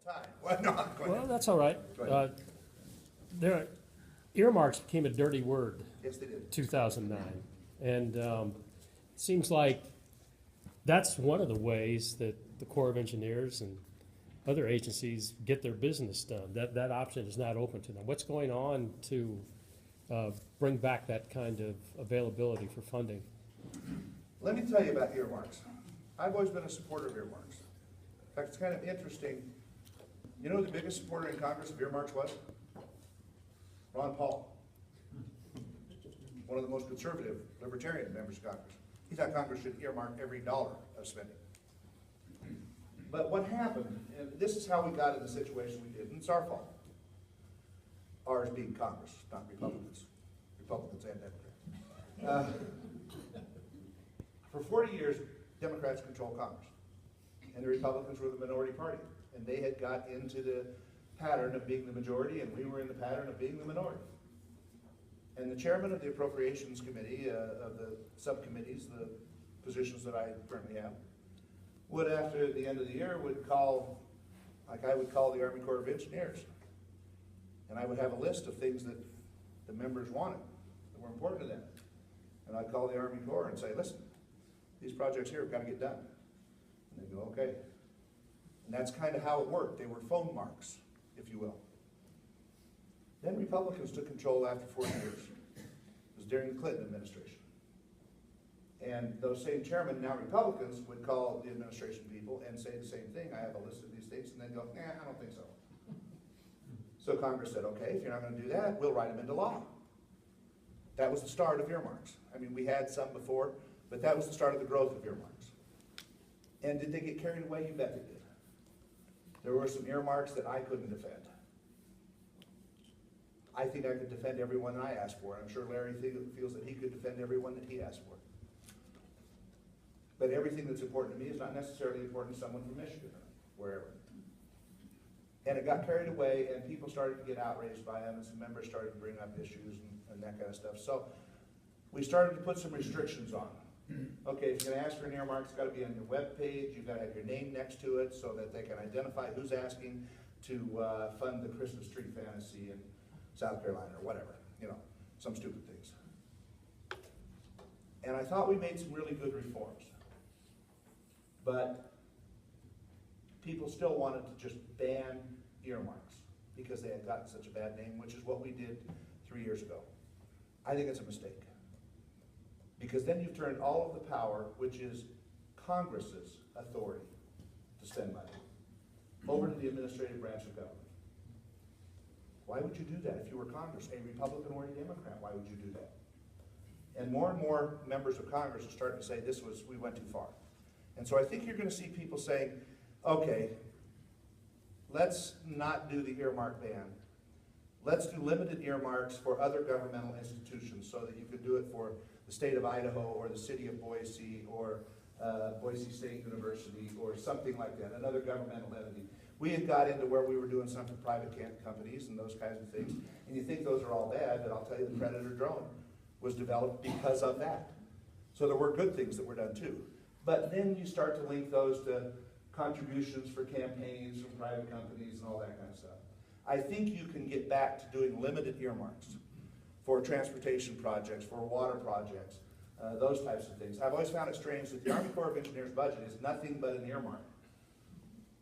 time. Well, no, go Well, ahead. that's all right. Go ahead. Earmarks became a dirty word Yes, they did. 2009. And it seems like that's one of the ways that the Corps of Engineers and other agencies get their business done. That option is not open to them. What's going on to bring back that kind of availability for funding? Let me tell you about earmarks. I've always been a supporter of earmarks. In fact, it's kind of interesting. You know who the biggest supporter in Congress of earmarks was? Ron Paul. One of the most conservative, libertarian members of Congress. He thought Congress should earmark every dollar of spending. But what happened, and this is how we got in the situation we did, and it's our fault. Ours being Congress, not Republicans. Republicans and Democrats. For 40 years, Democrats controlled Congress, and the Republicans were the minority party, and they had got into the pattern of being the majority, and we were in the pattern of being the minority. And the chairman of the Appropriations Committee, of the subcommittees, the positions that I currently have, would, after the end of the year, would call, like I would call the Army Corps of Engineers, and I would have a list of things that the members wanted, that were important to them. And I'd call the Army Corps and say, listen, these projects here have got to get done. And they'd go, okay. And that's kind of how it worked. They were phone marks, if you will. Then Republicans took control after 4 years. It was during the Clinton administration. And those same chairmen, now Republicans, would call the administration people and say the same thing. I have a list of these things, and then go, nah, I don't think so. So Congress said, okay, if you're not going to do that, we'll write them into law. That was the start of earmarks. I mean, we had some before, but that was the start of the growth of earmarks. And did they get carried away? You bet they did. There were some earmarks that I couldn't defend. I think I could defend everyone I asked for. I'm sure Larry feels that he could defend everyone that he asked for. But everything that's important to me is not necessarily important to someone from Michigan or wherever. And it got carried away, and people started to get outraged by them, and some members started to bring up issues and that kind of stuff. So we started to put some restrictions on. Okay, if you're going to ask for an earmark, it's got to be on your web page. You've got to have your name next to it so that they can identify who's asking to fund the Christmas tree fantasy in South Carolina or whatever, you know, some stupid things. And I thought we made some really good reforms. But people still wanted to just ban earmarks because they had gotten such a bad name, which is what we did 3 years ago. I think it's a mistake. Because then you've turned all of the power, which is Congress's authority to spend money, over to the administrative branch of government. Why would you do that if you were Congress, a Republican or a Democrat? Why would you do that? And more members of Congress are starting to say we went too far. And so I think you're going to see people saying, okay, let's not do the earmark ban. Let's do limited earmarks for other governmental institutions so that you could do it for the state of Idaho or the city of Boise or Boise State University or something like that, another governmental entity. We had got into where we were doing some for private companies and those kinds of things, and you think those are all bad, but I'll tell you the Predator drone was developed because of that. So there were good things that were done too. But then you start to link those to contributions for campaigns from private companies and all that kind of stuff. I think you can get back to doing limited earmarks for transportation projects, for water projects, those types of things. I've always found it strange that the Army Corps of Engineers budget is nothing but an earmark,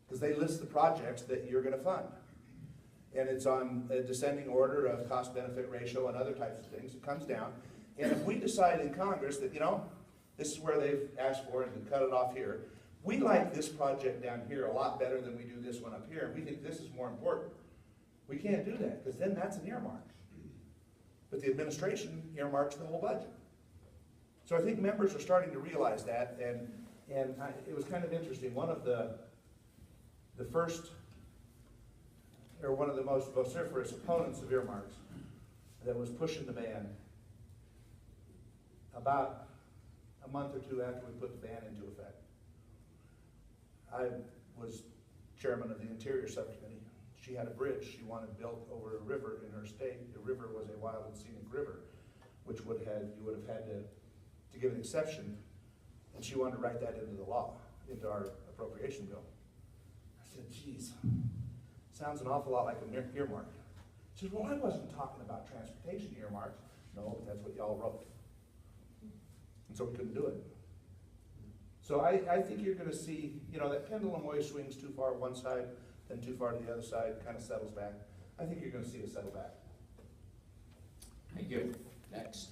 because they list the projects that you're going to fund. And it's on a descending order of cost-benefit ratio and other types of things. It comes down. And if we decide in Congress that, you know, this is where they've asked for it and cut it off here, we like this project down here a lot better than we do this one up here, and we think this is more important. We can't do that, because then that's an earmark. But the administration earmarks the whole budget. So I think members are starting to realize that, and it was kind of interesting. One of the most vociferous opponents of earmarks that was pushing the ban, about a month or two after we put the ban into effect, I was chairman of the Interior Subcommittee. She had a bridge she wanted built over a river in her state. The river was a wild and scenic river, which you would have had to give an exception, and she wanted to write that into the law, into our appropriation bill. I said, geez, Sounds an awful lot like an earmark. He says, well, I wasn't talking about transportation earmarks. No, but that's what y'all wrote. And so we couldn't do it. So I think you're gonna see, you know, that pendulum always swings too far one side, then too far to the other side, kind of settles back. I think you're gonna see it settle back. Thank you. Next,